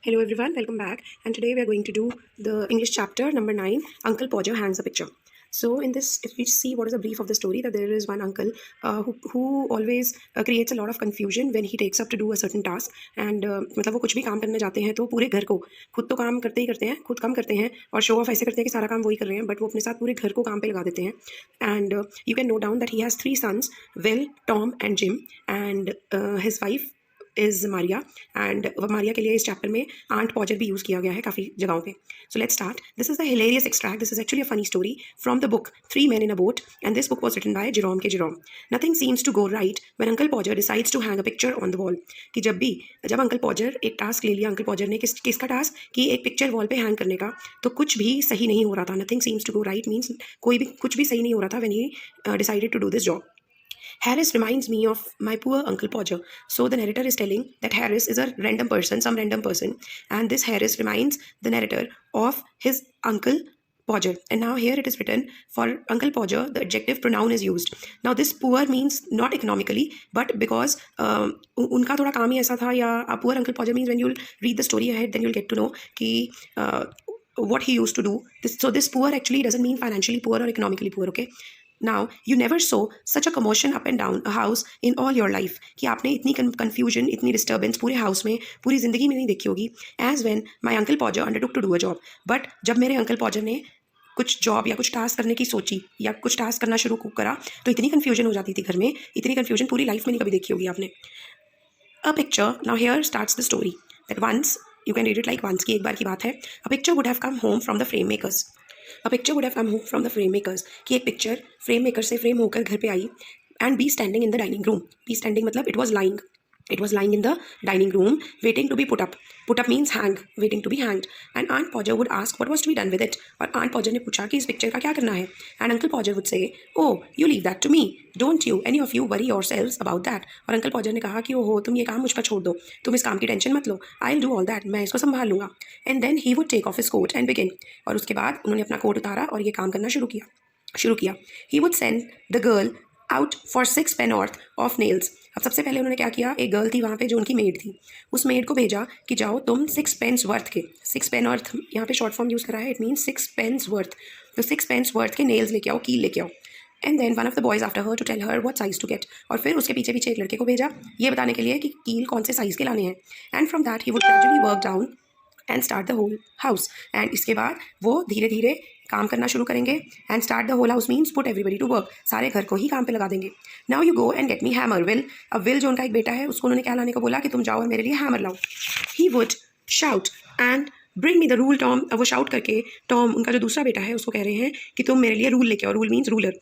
Hello everyone, welcome back. And today we are going to do the English chapter number 9, Uncle Podger Hangs a Picture. So in this, if we see what is the brief of the story, that there is one uncle who always creates a lot of confusion when he takes up to do a certain task. And मतलब वो कुछ भी काम करने जाते हैं तो पूरे घर को खुद तो काम करते ही करते हैं, खुद काम करते हैं और शो ऑफ ऐसे करते हैं कि सारा काम वही कर रहे हैं, बट वो अपने साथ पूरे घर को काम पे लगा देते हैं. And you can note down that he has 3 sons, Will, Tom and Jim, and his wife is Maria. And Maria के लिए इस चैप्टर में आंट पॉजर भी यूज़ किया गया है काफ़ी जगहों पे. So let's start. This is the hilarious extract. This is actually a funny story from the book 3 Men in a Boat, and this book was written by Jerome K Jerome. Nothing seems to go right when uncle Podger decides to hang a picture on the wall. कि जब uncle पॉजर एक task ले लिया, uncle Podger ने किसका task कि एक picture wall पे हैंग करने का, तो कुछ भी सही नहीं हो रहा था. Nothing seems to go right means कुछ भी सही नहीं हो रहा था when he decided to do this job. Harris reminds me of my poor Uncle Podger. So the narrator is telling that Harris is a random person, some random person, and this Harris reminds the narrator of his Uncle Podger. And now here it is written for Uncle Podger, the adjective pronoun is used. Now this poor means not economically, but because उनका थोड़ा काम ही ऐसा था, या poor Uncle Podger means when you'll read the story ahead, then you'll get to know कि what he used to do. So this poor actually doesn't mean financially poor or economically poor, okay? Now, you never saw such a commotion up and down a house in all your life. कि आपने इतनी confusion, इतनी disturbance पूरे house में, पूरी ज़िंदगी में नहीं देखी होगी. As when my Uncle Podger undertook to do a job. But जब मेरे Uncle Podger ने कुछ जॉब या कुछ टास्क करने की सोची या कुछ टास्क करना शुरू करा, तो इतनी कन्फ्यूजन हो जाती थी घर में, इतनी कन्फ्यूजन पूरी लाइफ में नहीं कभी देखी होगी आपने. A picture, now here starts the story, that once, you can read it like once, की एक बार की बात है. A picture would have come home from the frame makers. A picture would have come home from the frame makers. कि एक picture frame maker से frame होकर घर पे आई. And be standing in the dining room. Be standing मतलब it was lying. It was lying in the dining room, waiting to be put up. Put up means hang, waiting to be hanged. And Aunt Podger would ask what was to be done with it. और Aunt Podger ने पूछा कि इस picture का क्या करना है. And Uncle Podger would say, oh, you leave that to me. Don't you, any of you, worry yourselves about that. और Uncle Podger ने कहा कि ओहो, तुम ये काम मुझ पर छोड़ दो, तुम इस काम की टेंशन मत लो. I'll do all that. मैं इसको संभाल लूँगा. And then he would take off his coat and begin. और उसके बाद उन्होंने अपना कोट उतारा और ये काम करना शुरू किया. He would send the girl out for 6 pence worth of nails. अब सबसे पहले उन्होंने क्या किया, एक गर्ल थी वहाँ पे जो उनकी मेड थी, उस मेड को भेजा कि जाओ तुम 6 pence वर्थ के, 6 pence वर्थ यहाँ पे शॉर्ट फॉर्म यूज़ करा है, इट मीन्स 6 pence वर्थ, तो 6 pence वर्थ के नेल्स लेके आओ, कील लेके आओ. And then one of the boys after her to tell her what size to get. और फिर उसके पीछे पीछे एक लड़के को भेजा ये बताने के लिए कि कील कौन से साइज़ के लाने हैं. And from that he would gradually work down and start the whole house. And इसके बाद वो धीरे धीरे काम करना शुरू करेंगे. And start the whole house means put everybody to work, सारे घर को ही काम पे लगा देंगे. Now you go and get me hammer. Will, अब विल जो उनका एक बेटा है, उसको उन्होंने क्या लाने को बोला कि तुम जाओ और मेरे लिए हैमर लाओ. He would shout and bring me the rule Tom. अब वो शाउट करके टॉम, उनका जो दूसरा बेटा है, उसको कह रहे हैं कि तुम मेरे लिए रूल लेके आओ. Rule means ruler.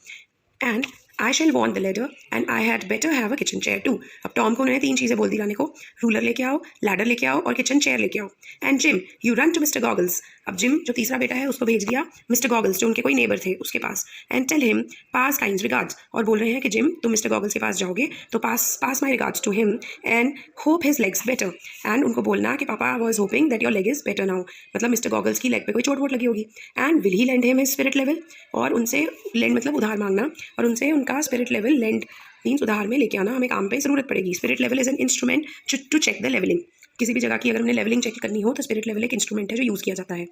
And I shall want the ladder and I had better have a kitchen chair too. अब टॉम को उन्होंने 3 चीज़ें बोल दी लाने को, रूलर लेके आओ, लैडर लेके आओ और किचन चेयर लेके आओ. And Jim, you run to mister Goggles. अब जिम जो तीसरा बेटा है, उसको भेज दिया मिस्टर गॉगल्स, जो उनके कोई नेबर थे, उसके पास. And tell him pass kinds regards. और बोल रहे हैं कि जिम, तुम मिस्टर गॉगल्स के पास जाओगे तो pass my regards to him and hope his legs better. And उनको बोलना कि papa was hoping that your leg is better now, मतलब मिस्टर गॉगल्स की लेग पे कोई चोट वोट लगी होगी. And will he lend him his spirit level. और उनसे लेंड मतलब उधार मांगना, और उनसे उनका स्पिरिट लेवल, लेंड मीन्स उधार में लेके आना, हमें काम पे ज़रूरत पड़ेगी. Spirit level is an instrument to check the levelling. किसी भी जगह की अगर हमने लेवलिंग चेक करनी हो तो स्पिरिट लेवल एक इंस्ट्रूमेंट है जो यूज़ किया जाता है.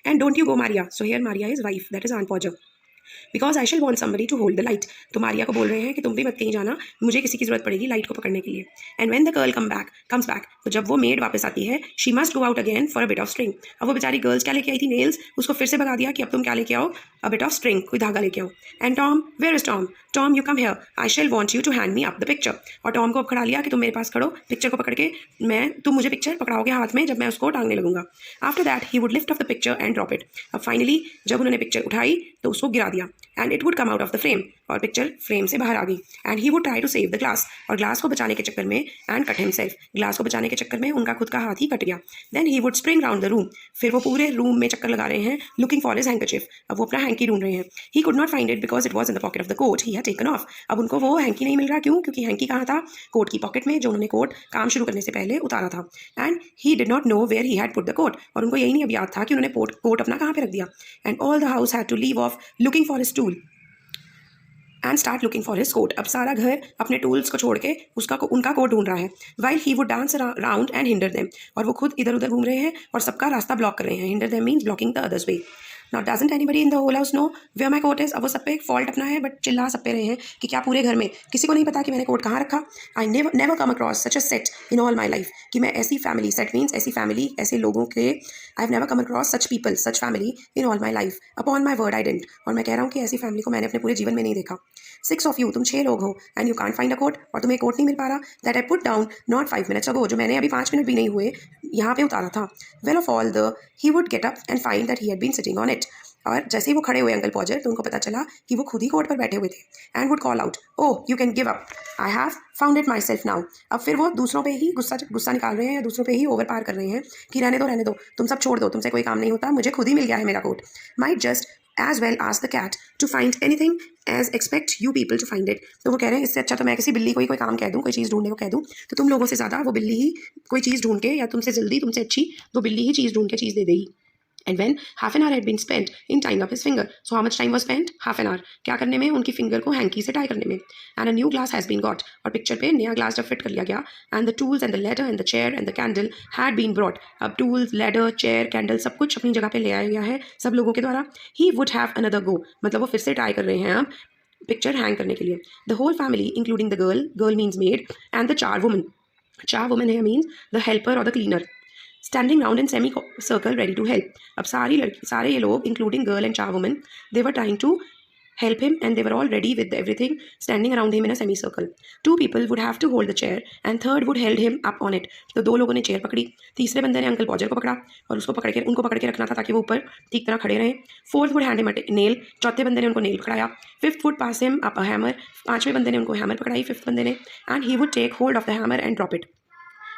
And don't you go Maria. So here Maria is wife, that is aunt Podger. Because I shall want somebody to hold the light. तो मारिया को बोल रहे हैं कि तुम भी मत कहीं जाना, मुझे किसी की जरूरत पड़ेगी लाइट को पकड़ने के लिए. And when the girl comes back, तो जब वो मेड वापस आती है, she must go out again for a bit of string. अब वो बेचारी गर्ल्स क्या लेके आई थी, नेल्स, उसको फिर से भगा दिया कि अब तुम क्या लेके आओ, अ बिट ऑफ स्ट्रिंग, कोई धागा लेके आओ. And Tom, where is Tom. Tom, you come here, I shall want you to hand me up the picture. और टॉम को अब खड़ा लिया कि तुम मेरे पास खड़ो, पिक्चर को पकड़ के तुम मुझे पिक्चर पकड़ाओगे हाथ में जब मैं उसको टांगने लगूंगा. After that he would lift off the picture and drop it. अब फाइनली जब उन्होंने पिक्चर उठाई तो उसको गिरा दिया. And it would come out of the frame. और पिक्चर फ्रेम से बाहर आ गई. And he would try to save the glass. और ग्लास को बचाने के चक्कर में, एंड कट हिमसेल्फ, ग्लास को बचाने के चक्कर में उनका खुद का हाथ ही कट गया. Then he would spring round the room. फिर वो पूरे रूम में चक्कर लगा रहे हैं, लुकिंग फॉर हिज हैंकरचिफ. अब वो अपना हैंकी ढूंढ रहे हैं. He could not find it because it was in the pocket of the coat he had taken off. अब उनको वो हैंकी नहीं मिल रहा. क्यों? क्योंकि हैंकी कहाँ था, कोट की पॉकेट में, जो उन्होंने कोट काम शुरू करने से पहले उतारा था. And he did not know where he had put the coat. और उनको यही नहीं अब याद था कि उन्होंने कोट अपना कहाँ पे रख दिया. And all the house had to leave off looking for his tool. And start looking for his coat. अब सारा घर अपने टूल्स को छोड़ के उनका कोट ढूंढ रहा है। While he would dance around and hinder them, और वो खुद इधर उधर घूम रहे हैं और सबका रास्ता ब्लॉक कर रहे हैं। Hinder them means blocking the others way. Now doesn't anybody in the whole house know where my coat is? अब वो सब पे एक फॉल्ट अपना है, बट चिल्ला सब पे रहे हैं कि क्या पूरे घर में किसी को नहीं पता कि मैंने कोट कहाँ रखा। I never come across such a set in all my life, कि मैं ऐसी फैमिली, सेट मीन्स ऐसी फैमिली, ऐसे लोगों के, I have never come across such people, such family in all my life. Upon my word I didn't, और मैं कह रहा हूँ कि ऐसी फैमिली को मैंने अपने पूरे जीवन में नहीं देखा। 6 of you, तुम 6 लोग हो, and you can't find a coat, और तुम्हें कोट नहीं मिल पा रहा, that I put down not 5 minutes ago, जो मैंने अभी 5 मिनट भी नहीं हुए यहाँ पे उतारा था। Well of all the he would get up and find that he had been sitting on it, और जैसे ही वो खड़े हुए अंकल पॉजर, तो उनको पता चला कि वो खुद ही कोट पर बैठे हुए थे। And would call out, oh you can give up, I have found it my self now. अब फिर वो दूसरों पे ही गुस्सा निकाल रहे हैं, या दूसरों पे ही ओवर पार कर रहे हैं कि रहने दो, तुम सब छोड़ दो, तुमसे कोई काम नहीं होता, मुझे खुद ही मिल गया है मेरा coat. Might just as well ask the cat to find anything as expect you people to find it। तो वो कह रहे हैं इससे अच्छा तो मैं किसी बिल्ली को ही कोई काम कह दूँ, कोई चीज़ ढूंढने को कह दूँ, तो तुम लोगों से ज़्यादा वो बिल्ली ही कोई चीज़ ढूंढ के, या तुमसे जल्दी, तुमसे अच्छी वो बिल्ली ही चीज़ ढूंढ के चीज़ दे देगी। And when half an hour had been spent in tying up his finger, so how much time was spent? Half an hour। क्या करने में? उनकी फिंगर को हैंकी से टाई करने में। And a new glass has been got, और picture पे नया ग्लास जब फिट कर लिया गया। And the tools and the ladder and the chair and the candle had been brought। अब tools, ladder, chair, candle सब कुछ अपनी जगह पे ले आया गया है सब लोगों के द्वारा। He would have another go, मतलब वो फिर से ट्राई कर रहे हैं अब पिक्चर हैंग करने के लिए। The whole family including the girl means maid, and the char woman here means the helper or the cleaner, standing round in semi circle ready to help। अब सारे ये लोग including girl and char woman, they were trying to help him, and they were all ready with everything, standing around him in a semicircle। 2 people would have to hold the chair, and third would held him up on it। तो 2 लोगों ने chair पकड़ी, तीसरे बंदे ने uncle पॉजर को पकड़ा, और उनको पकड़ के रखना था ताकि वो ऊपर ठीक तरह खड़े रहें। 4th would hand him a nail, चौथे बंदे ने उनको नेल पकड़ाया। 5th would pass him up a hammer, पांचवें बंदे ने उनको हैमर पकड़ाई, 5th बंदे ने, and he would take hold of the hammer and drop it,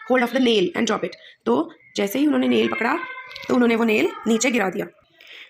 hold of the nail and drop it. तो जैसे ही उन्होंने नेल पकड़ा तो उन्होंने वो नेल नीचे गिरा दिया।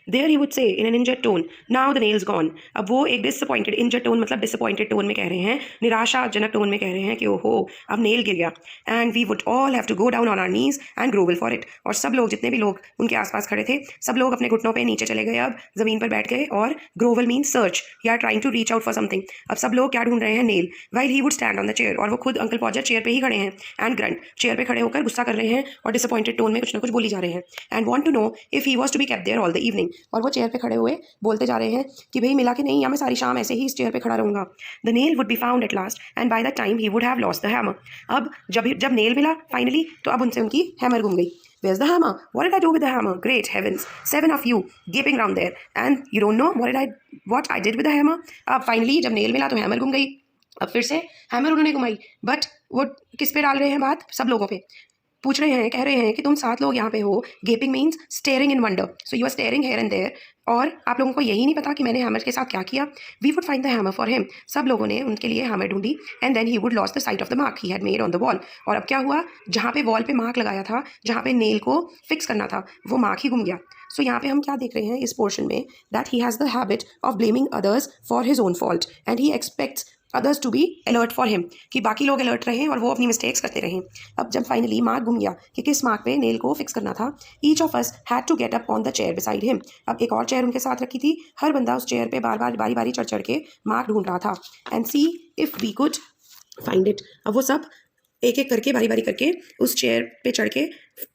There he would say in an injured tone, now the nails gone. अब वो एक डिसअपॉइंटेड, इंजर्ड टोन मतलब डिसअपॉइंटेड टोन में कह रहे हैं, निराशाजनक टोन में कह रहे हैं कि ओहो अब नेल गिर गया। And we would all have to go down on our knees and grovel for it, और सब लोग, जितने भी लोग उनके आसपास खड़े थे, सब लोग अपने घुटनों पे नीचे चले गए, अब ज़मीन पर बैठ गए, और ग्रोवल मीन सर्च या trying to reach out for something. अब सब लोग क्या ढूंढ रहे हैं? Nail. While he would stand on the chair, और वो खुद अंकल पॉजर चेयर पे ही खड़े हैं, एंड ग्रंट, चेयर पे खड़े होकर गुस्सा कर रहे हैं और डिसअपॉइंटेड टोन में कुछ ना कुछ बोली जा रहे हैं। And want to know if he was to be kept there all the evening, और वो चेयर पे खड़े हुए बोलते जा रहे हैं कि भाई मिला कि नहीं, या मैं सारी शाम ऐसे ही इस चेयर पे खड़ा रहूंगा। The nail would be found at last, and by that time he would have lost the hammer. अब जब नेल मिला फाइनली, तो अब उनसे उनकी हैमर गुम गई। Where's the hammer? What did I do with the hammer? Great heavens! 7 of you gaping around there, and you don't know what I did with the hammer? अब फाइनली जब nail मिला तो हैमर गुम गई। अब फिर से हैमर उन्होंने घुमाई, बट वो किस पे डाल रहे हैं बात? सब लोगों पे पूछ रहे हैं, कह रहे हैं कि तुम 7 लोग यहाँ पे हो। Gaping means staring in wonder, so you are staring here and there, और आप लोगों को यही नहीं पता कि मैंने हैमर के साथ क्या किया। We would find the hammer for him, सब लोगों ने उनके लिए हैमर ढूंढी। And then he would lost the sight of the mark he had made on the wall, और अब क्या हुआ? जहाँ पे वॉल पे मार्क लगाया था, जहाँ पे नेल को फिक्स करना था, वो मार्क ही गुम गया। सो यहाँ पे हम क्या देख रहे हैं इस पोर्शन में? That he has the habit of blaming others for his own fault, and he expects others to be alert for him, कि बाकी लोग अलर्ट रहें और वो अपनी मिस्टेक्स करते रहें। अब जब फाइनली मार्क गुम गया कि किस मार्क पे नेल को फिक्स करना था, each of us had to get up on the chair beside him. अब एक और चेयर उनके साथ रखी थी, हर बंदा उस चेयर पे बार बार बारी बारी चढ़ के मार्क ढूंढ रहा था, and see if we could find it. अब वो सब एक एक करके बारी बारी करके उस चेयर पे चढ़ के,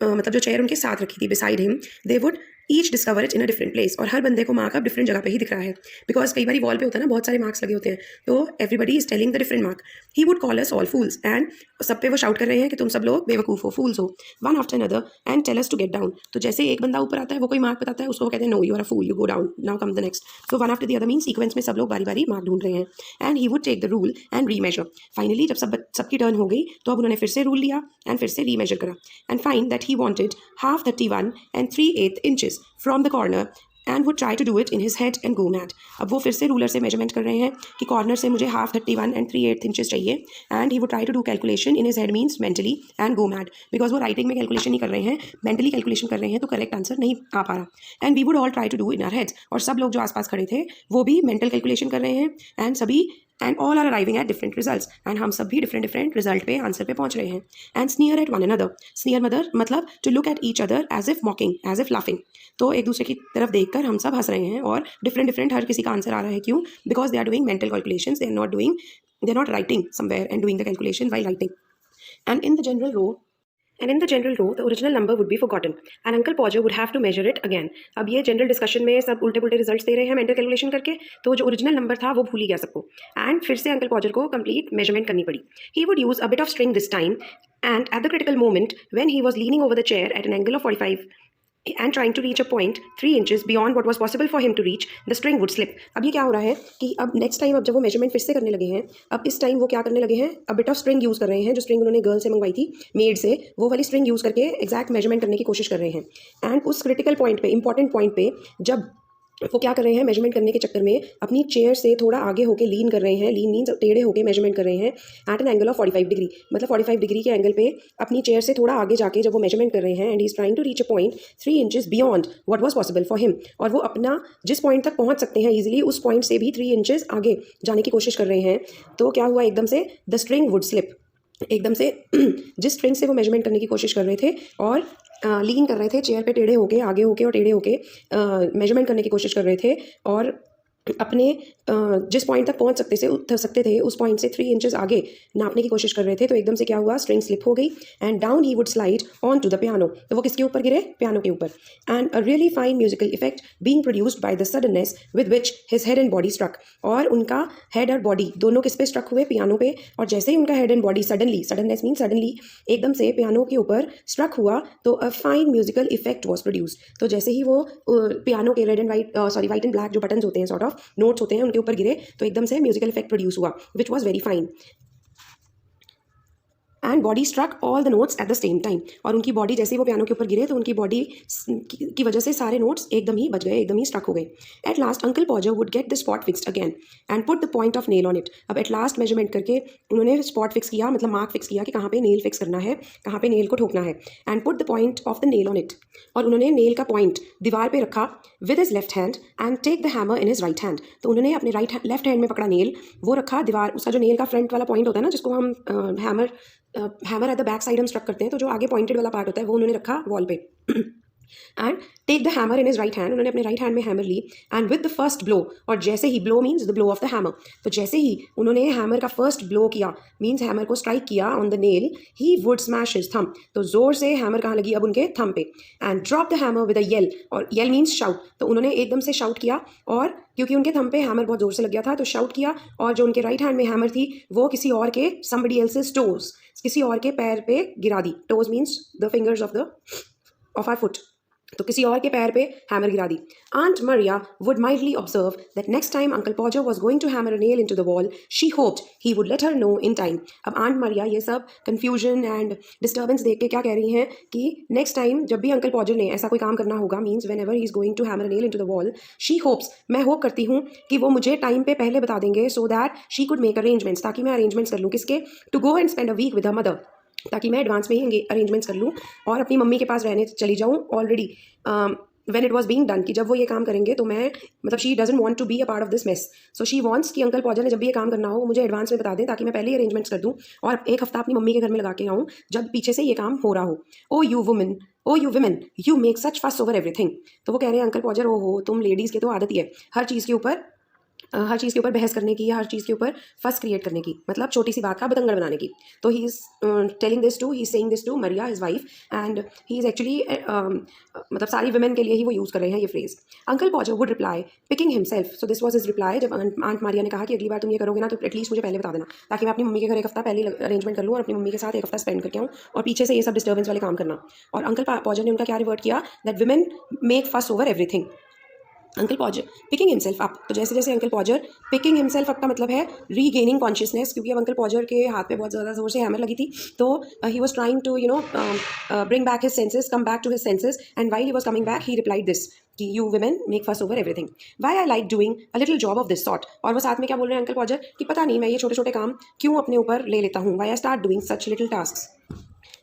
मतलब जो चेयर उनके साथ रखी थी beside him, they would each discover it in a different place, और हर बंदे को मार्क अब डिफरेंट जगह पे ही दिख रहा है, बिकॉज कई बार वॉल पे होता है ना, बहुत सारे मार्क्स लगे होते हैं, तो everybody is telling the different mark. He would call us all fools, and सब पे वो शाउट कर रहे हैं कि तुम सब लोग बेवकूफ़ हो, फूल्स हो, one after another, and tell us to get down. तो जैसे एक बंदा ऊपर आता है, वो कोई मार्क बताता है, उसको कहते हैं no you are a fool, you go down, now come the next. So one after the other mean sequence में सब लोग बारी बारी मार्क ढूंढ रहे हैं। And he would take the rule and remeasure. Finally जब सबकी टर्न हो गई, तो अब उन्होंने फिर से रूल लिया एंड फिर से री मेजर करा, and find that he wanted half 31 3/8 inches from the corner, and would try to do it in his head and go mad। अब वो फिर से रूलर से मेजरमेंट कर रहे हैं कि कॉर्नर से मुझे half 31 3/8 inches चाहिए, and he would try to do calculation in his head means mentally and go mad, because वो राइटिंग में कैलकुलेशन नहीं कर रहे हैं, मेंटली कैलकुलेशन कर रहे हैं, तो करेक्ट आंसर नहीं आ पा रहा। And we would all try to do in our heads, और सब लोग जो आसपास खड़े थे वो भी मेंटल कैलकुलेशन कर रहे हैं, एंड सभी and all are arriving at different results, and हम सब भी डिफरेंट डिफरेंट रिजल्ट पे आंसर पे पहुंच रहे हैं. And sneer at one another, sneer मदर मतलब to look at each other as if mocking, as if laughing. तो एक दूसरे की तरफ देखकर हम सब हंस रहे हैं और डिफरेंट डिफरेंट हर किसी का आंसर आ रहा है. क्यों? Because they are doing mental calculations, they are not writing somewhere and doing the calculation while writing. And in the general row, the original number would be forgotten, and Uncle Podger would have to measure it again. अब ये general discussion में सब उल्टे पुल्टे results दे रहे हैं mental calculation करके, तो जो ओरिजिनल नंबर था वो भूल ही गया सबको, एंड फिर से अंकल पॉजर को कंप्लीट मेजरमेंट करनी पड़ी. He would use a bit of string this time, and at the critical moment when he was leaning over the chair at an angle of 45 and trying to reach a point 3 inches beyond what was possible for him to reach, the string would slip. अब ये क्या हो रहा है कि अब next time अब जब वो मेजरमेंट फिर से करने लगे हैं, अब इस टाइम वो क्या करने लगे हैं, अब बिट ऑफ स्ट्रिंग यूज़ कर रहे हैं. जो स्ट्रिंग उन्होंने गर्ल से मंगवाई थी मेड से, वो वाली स्ट्रिंग यूज़ करके एग्जैक्ट मेजरमेंट करने की कोशिश कर रहे हैं. एंड उस क्रिटिकल पॉइंट पे, इंपॉर्टेंट पॉइंट पे, जब वो क्या कर रहे हैं, मेजरमेंट करने के चक्कर में अपनी चेयर से थोड़ा आगे होके लीन कर रहे हैं. लीन मीन्स टेढ़े होके मेजरमेंट कर रहे हैं at an angle of 45 degree, मतलब 45 डिग्री के एंगल पे अपनी चेयर से थोड़ा आगे जाके जब वो मेजरमेंट कर रहे हैं, and he is trying to reach a point 3 inches beyond what was possible for him. और वो अपना जिस पॉइंट तक पहुंच सकते हैं इजीली, उस पॉइंट से भी 3 इंचेस आगे जाने की कोशिश कर रहे हैं. तो क्या हुआ, एकदम से द स्ट्रिंग वुड स्लिप. एकदम से जिस स्ट्रिंग से वो मेजरमेंट करने की कोशिश कर रहे थे और लीन कर रहे थे, चेयर पे टेढ़े होके, आगे होके और टेढ़े होके मेजरमेंट करने की कोशिश कर रहे थे, और अपने जिस पॉइंट तक पहुंच सकते थे उस पॉइंट से 3 इंचेस आगे नापने की कोशिश कर रहे थे. तो एकदम से क्या हुआ, स्ट्रिंग स्लिप हो गई and down he would slide on to the piano. तो वो किसके ऊपर गिरे, पियानो के ऊपर. And a really fine musical effect being produced by the suddenness with which his head and body struck. और उनका हेड और बॉडी दोनों किस पे स्ट्रक हुए, पियानो पे. और जैसे ही उनका head and body suddenly, suddenness mean suddenly, एकदम से पियानो के ऊपर स्ट्रक हुआ, तो a fine musical effect was produced. तो जैसे ही वो पियानो के red and white and black जो बटन्स होते हैं, सॉर्ट ऑफ नोट्स होते हैं, उनके ऊपर गिरे, तो एकदम से म्यूजिकल इफेक्ट प्रोड्यूस हुआ which was very fine. And body struck all the notes at the same time. और उनकी बॉडी जैसे ही वो पियानो के ऊपर गिरे, तो उनकी बॉडी की वजह से सारे नोट्स एकदम ही बच गए, एकदम ही स्ट्रक हो गए. At last uncle पॉजर would get the spot fixed again and put the point of nail on it. अब एट लास्ट मेजरमेंट करके उन्होंने स्पॉट फिक्स किया, मतलब मार्क फिक्स किया कि कहाँ पे नेल फिक्स करना है, कहाँ पे नेल को ठोकना है. And put the point of the nail on it. और उन्होंने नेल का पॉइंट दीवार पे रखा with his left hand and take the hammer in his right hand. तो उन्होंने अपने लेफ्ट हैंड में पकड़ा नेल, वो रखा दीवार, उसका जो नेल का फ्रंट वाला पॉइंट होता है ना, जिसको हम hammer at the back side हम स्ट्रक करते हैं, तो जो आगे पॉइंटेड वाला पार्ट होता है वो उन्होंने रखा वॉल पे. And take the hammer in his right hand. उन्होंने अपने राइट हैंड में हैमर ली and with the first blow, और जैसे ही, blow means the blow of the hammer, तो जैसे ही उन्होंने हैमर का फर्स्ट ब्लो किया, मीन्स हैमर को स्ट्राइक किया on the nail, he would smash his thumb. तो जोर से हैमर कहाँ लगी, अब उनके थंब पे. And drop the hammer with a yell, और येल मीन्स शाउट. तो उन्होंने एकदम से शाउट किया, और क्योंकि उनके थंब पे हैमर बहुत जोर से लग गया था, तो शाउट किया, और जो उनके राइट हैंड में हैमर थी वो किसी और के, समबडी एल्सेस टोज, किसी और के पैर पे गिरा दी. Toes means the fingers of our foot. तो किसी और के पैर पे हैमर गिरा दी. Aunt Maria would mildly observe that next time Uncle Podger was going to hammer a nail into the wall, she hoped he would let her know in time. अब Aunt Maria ये सब confusion and disturbance देख के क्या कह रही हैं कि next time जब भी Uncle Podger ने ऐसा कोई काम करना होगा, means whenever he is going to hammer a nail into the wall, she hopes, मैं hope करती हूँ कि वो मुझे टाइम पे पहले बता देंगे, so that she could make arrangements, ताकि मैं arrangements कर लूँ किसके, to go and spend a week with her mother, ताकि मैं एडवांस में ही अरेंजमेंट्स कर लूँ और अपनी मम्मी के पास रहने चली जाऊँ already when it was being done, कि जब वो ये काम करेंगे तो मैं, मतलब she doesn't want to be a part of this mess, so she wants कि अंकल पॉजर ने जब भी ये काम करना हो मुझे एडवांस में बता दें, ताकि मैं पहले ही अरेंजमेंट्स कर दूँ और एक हफ्ता अपनी मम्मी के घर में लगा के आऊँ जब पीछे से ये काम हो रहा हो. Oh you women you make such fuss over everything. तो वो कह रहे हैं अंकल पॉजर, ओ हो, तुम लेडीज़ के तो आदत ही है हर चीज़ के ऊपर बहस करने की, हर चीज़ के ऊपर फस क्रिएट करने की, मतलब छोटी सी बात का बतंगड़ बनाने की. तो he is saying this to Maria his wife, and he is actually मतलब सारी वुमेन के लिए ही वो यूज़ कर रहे हैं ये phrase. Uncle पॉजर would reply picking himself. So this was his reply. जब आंट मारिया ने कहा कि अगली बार तुम ये करोगे ना तो एटलीस्ट मुझे पहले बता देना, ताकि मैं अपनी मम्मी के घर एक हफ्ता पहले अरेंजमेंट कर लूँ और अपनी मम्मी के साथ एक हफ्ता स्पेंड करके आऊँ, और पीछे से ये सब डिस्टर्बेंस वाले काम करना. और अंकल पॉजर ने उनका क्या रिवर्ट किया, that women make fuss over everything. Uncle पॉजर picking himself up. तो जैसे जैसे अंकल पॉजर, पिकिंग हिमसेल्फ अप का मतलब है रीगेनिंग कॉन्शियसनेस, क्योंकि अब अंकल पॉजर के हाथ पे बहुत ज़्यादा जोर से हैमर लगी थी, तो he was trying to bring back his senses, come back to his senses, and while he was coming back he replied this कि you women make fuss over everything, why I like doing a little job of this sort. और वो साथ में क्या बोल रहे हैं uncle पॉजर कि पता नहीं मैं ये छोटे छोटे काम क्यों अपने ऊपर ले लेता हूँ, why I start doing such little task.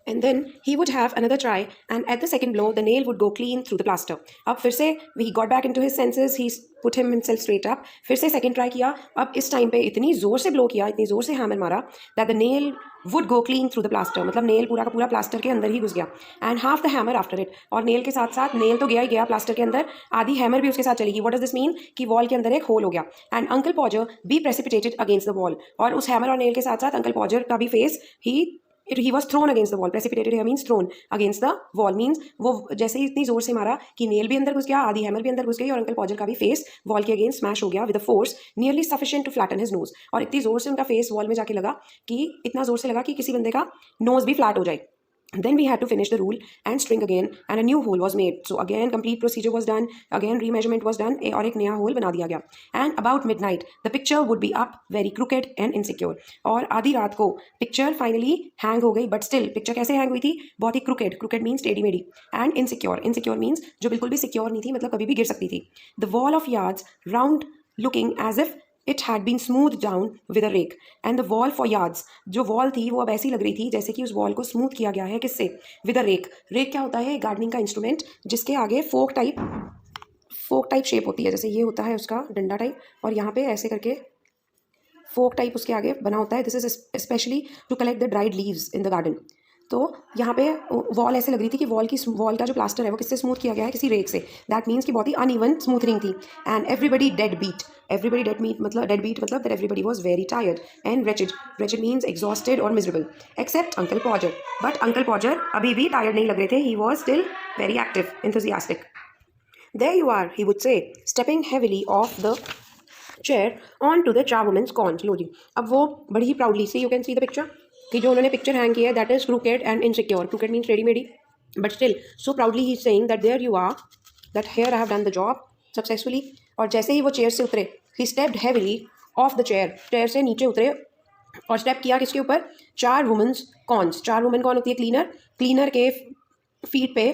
and then he would have another try, and at the second blow the nail would go clean through the plaster. अब फिर से he got back into his senses, he put himself straight up, फिर से second try किया. अब इस time पे इतनी ज़ोर से blow किया, इतनी ज़ोर से hammer मारा that the nail would go clean through the plaster, मतलब नेल पूरा का पूरा प्लास्टर के अंदर ही घुस गया. And half the hammer after it, और नेल के साथ साथ नेल तो गया ही गया प्लास्टर के अंदर, आधी हैमर भी उसके साथ चली गई. व्हाट डज दिस मीन कि वॉल के अंदर एक होल हो गया. And uncle पॉजर B precipitated against the wall, और उस हैमर और नेल के साथ साथ अंकल पॉजर का भी face he was thrown against the wall. Precipitated here means thrown against the wall, means वो जैसे ही इतनी जोर से मारा कि नेल भी अंदर घुस गया, आधी हैमर भी अंदर घुस गई, और अंकल पॉजर का भी फेस वॉल के अगेंस्ट स्मैश हो गया with a force nearly sufficient to flatten his nose. और इतनी जोर से उनका फेस वॉल में जाके लगा कि इतना जोर से लगा कि किसी बंदे का नोज भी फ्लैट हो जाए. Then we had to finish the rule and string again, and a new hole was made. So again complete procedure was done, again remeasurement was done, और एक नया hole बना दिया गया. And about midnight the picture would be up, very crooked and insecure. और आधी रात को picture finally hang हो गई, but still picture कैसे hang हुई थी, बहुत ही crooked means टेढ़ी मेढ़ी, and insecure means जो बिल्कुल भी secure नहीं थी, मतलब कभी भी गिर सकती थी. The wall of yards round looking as if it had been smoothed down with a rake, and the wall for yards, जो वॉल थी वो अब ऐसी लग रही थी जैसे कि उस वॉल को स्मूथ किया गया है. किससे? With a rake. रेक क्या होता है? गार्डनिंग का इंस्ट्रूमेंट जिसके आगे फोक टाइप शेप होती है, जैसे ये होता है उसका डंडा टाइप, और यहाँ पे ऐसे करके फोक टाइप उसके आगे बना होता है. This is specially to collect the dried leaves in the garden. तो यहाँ पे वॉल ऐसे लग रही थी कि वॉल का जो प्लास्टर है वो किससे स्मूथ किया गया है? किसी रेक से. दैट मीन्स कि बहुत ही अनइवन स्मूथनिंग थी. एंड एवरीबडी डेड बीट मतलब that everybody was very tired and wretched means exhausted or miserable, except Uncle Podger. But Uncle Podger अभी भी tired नहीं लग रहे थे. He was still very active, enthusiastic. There you are, he would say, stepping heavily off the chair onto the charwoman's corns. लो जी, अब वो बड़ी ही proudly, see you can see the picture, कि जो उन्होंने पिक्चर हैंग किया है that is crooked and insecure. Crooked means टेढ़ी मेढ़ी, but still so proudly he is saying that there you are, that here I have done the job successfully. और जैसे ही वो chair से उतरे, he stepped heavily off the chair, chair से नीचे उतरे और स्टेप किया किसके ऊपर? चार वुमेन्स कॉर्न्स. चार वुमेन कौन होती है? क्लीनर के फीट पे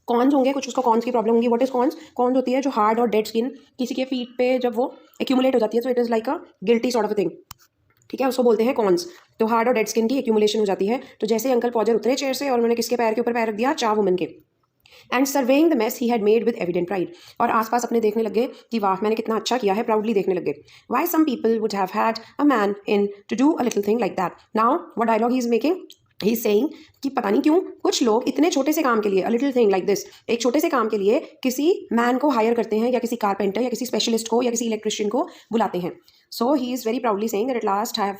कॉर्न्स होंगे, कुछ उसको कॉर्न्स की प्रॉब्लम होगी. What is corns? कॉर्न्स होती है जो हार्ड और डेड स्किन किसी के फीट पे जब वो एक्यूमुलेट हो जाती है, तो it is like a guilty sort of thing. ठीक है, उसको बोलते हैं कॉर्न्स. तो हार्ड और डेड स्किन की एक्यूमुलेशन हो जाती है. तो जैसे अंकल पॉजर उतरे चेयर से और उन्होंने किसके पैर के ऊपर पैर रख दिया? चार वुमेन के. And surveying the mess he had made with evident pride, और आसपास अपने देखने लग गए कि वाह मैंने कितना अच्छा किया है, प्राउडली देखने लग गए. Why some people would have had a man in to do a little thing like that. Now what dialogue he is making? He is saying कि पता नहीं क्यों कुछ लोग इतने छोटे से काम के लिए, अ लिटिल थिंग लाइक दिस, एक छोटे से काम के लिए किसी मैन को हायर करते हैं, या किसी कारपेंटर या किसी स्पेशलिस्ट को या किसी इलेक्ट्रिशियन को बुलाते हैं. So he is very proudly saying that at last I have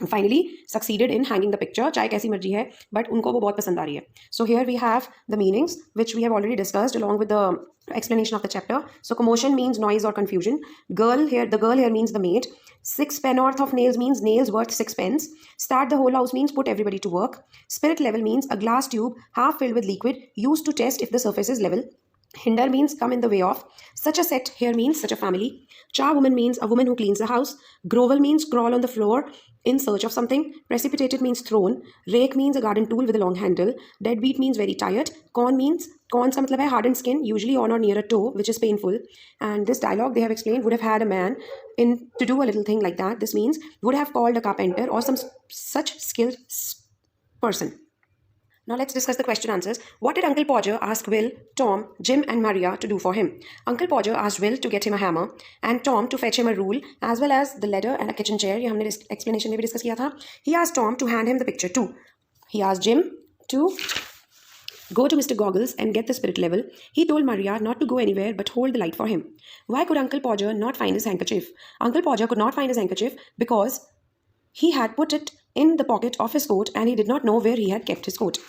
finally succeeded in hanging the picture. चाहे कैसी मर्जी है, but उनको वो बहुत पसंद आ रही है. So here we have the meanings which we have already discussed along with the explanation of the chapter. So commotion means noise or confusion. The girl here means the maid. 6 pennorth of nails means nails worth 6 pence. Start the whole house means put everybody to work. Spirit level means a glass tube half filled with liquid used to test if the surface is level. Hinder means come in the way of. Such a set here means such a family. Charwoman means a woman who cleans the house. Grovel means crawl on the floor in search of something. Precipitated means thrown. Rake means a garden tool with a long handle. Deadbeat means very tired. Corn का मतलब है hardened skin, usually on or near a toe, which is painful. And this dialogue they have explained would have had a man in to do a little thing like that. This means would have called a carpenter or some such skilled person. Now let's discuss the question answers. What did Uncle Podger ask Will, Tom, Jim and Maria to do for him? Uncle Podger asked Will to get him a hammer and Tom to fetch him a rule as well as the ladder and a kitchen chair. ये हमने explanation में भी discuss किया था. He asked Tom to hand him the picture too. He asked Jim to go to Mr. Goggles and get the spirit level. He told Maria not to go anywhere but hold the light for him. Why could Uncle Podger not find his handkerchief? Uncle Podger could not find his handkerchief because he had put it in the pocket of his coat and he did not know where he had kept his coat.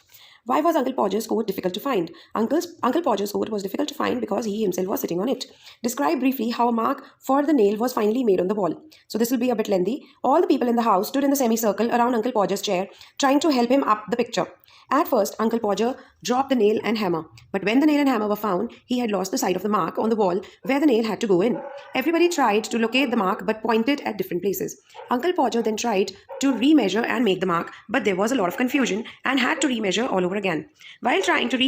Why was Uncle Podger's coat difficult to find? Uncle Podger's coat was difficult to find because he himself was sitting on it. Describe briefly how a mark for the nail was finally made on the wall. So this will be a bit lengthy. All the people in the house stood in the semicircle around Uncle Podger's chair, trying to help him up the picture. At first, Uncle Podger dropped the nail and hammer, but when the nail and hammer were found, he had lost the sight of the mark on the wall where the nail had to go in. Everybody tried to locate the mark but pointed at different places. Uncle Podger then tried to remeasure and make the mark, but there was a lot of confusion and had to remeasure all over again. While trying to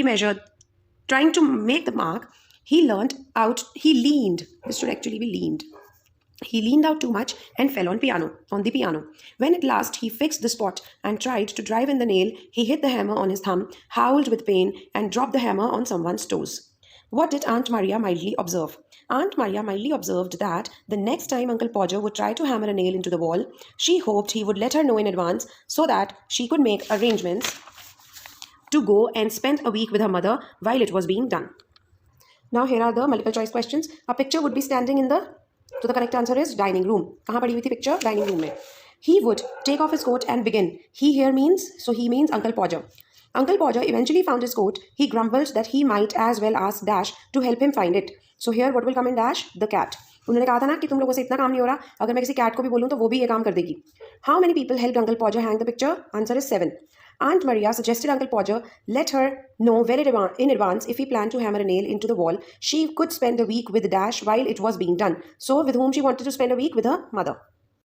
make the mark, he leaned. This should actually be leaned. He leaned out too much and fell on the piano. When at last he fixed the spot and tried to drive in the nail, he hit the hammer on his thumb, howled with pain, and dropped the hammer on someone's toes. What did Aunt Maria mildly observe? Aunt Maria mildly observed that the next time Uncle Podger would try to hammer a nail into the wall, she hoped he would let her know in advance so that she could make arrangements to go and spend a week with her mother while it was being done. Now here are the multiple choice questions. A picture would be standing in the, so the correct answer is dining room. कहाँ पड़ी हुई थी picture? Dining room में. He would take off his coat and begin. He here means, so he means Uncle Podger. Uncle Podger eventually found his coat. He grumbled that he might as well ask Dash to help him find it. So here what will come in Dash? The cat. उन्होंने कहा था ना कि तुम लोगों से इतना काम नहीं हो रहा, अगर मैं किसी कैट को भी बोलूँ तो वो भी ये काम कर देगी. How many people helped Uncle Podger hang the picture? Answer is 7. Aunt Maria suggested Uncle Podger let her know well in advance if he planned to hammer a nail into the wall. She could spend a week with Dash while it was being done. So with whom she wanted to spend a week? With her mother.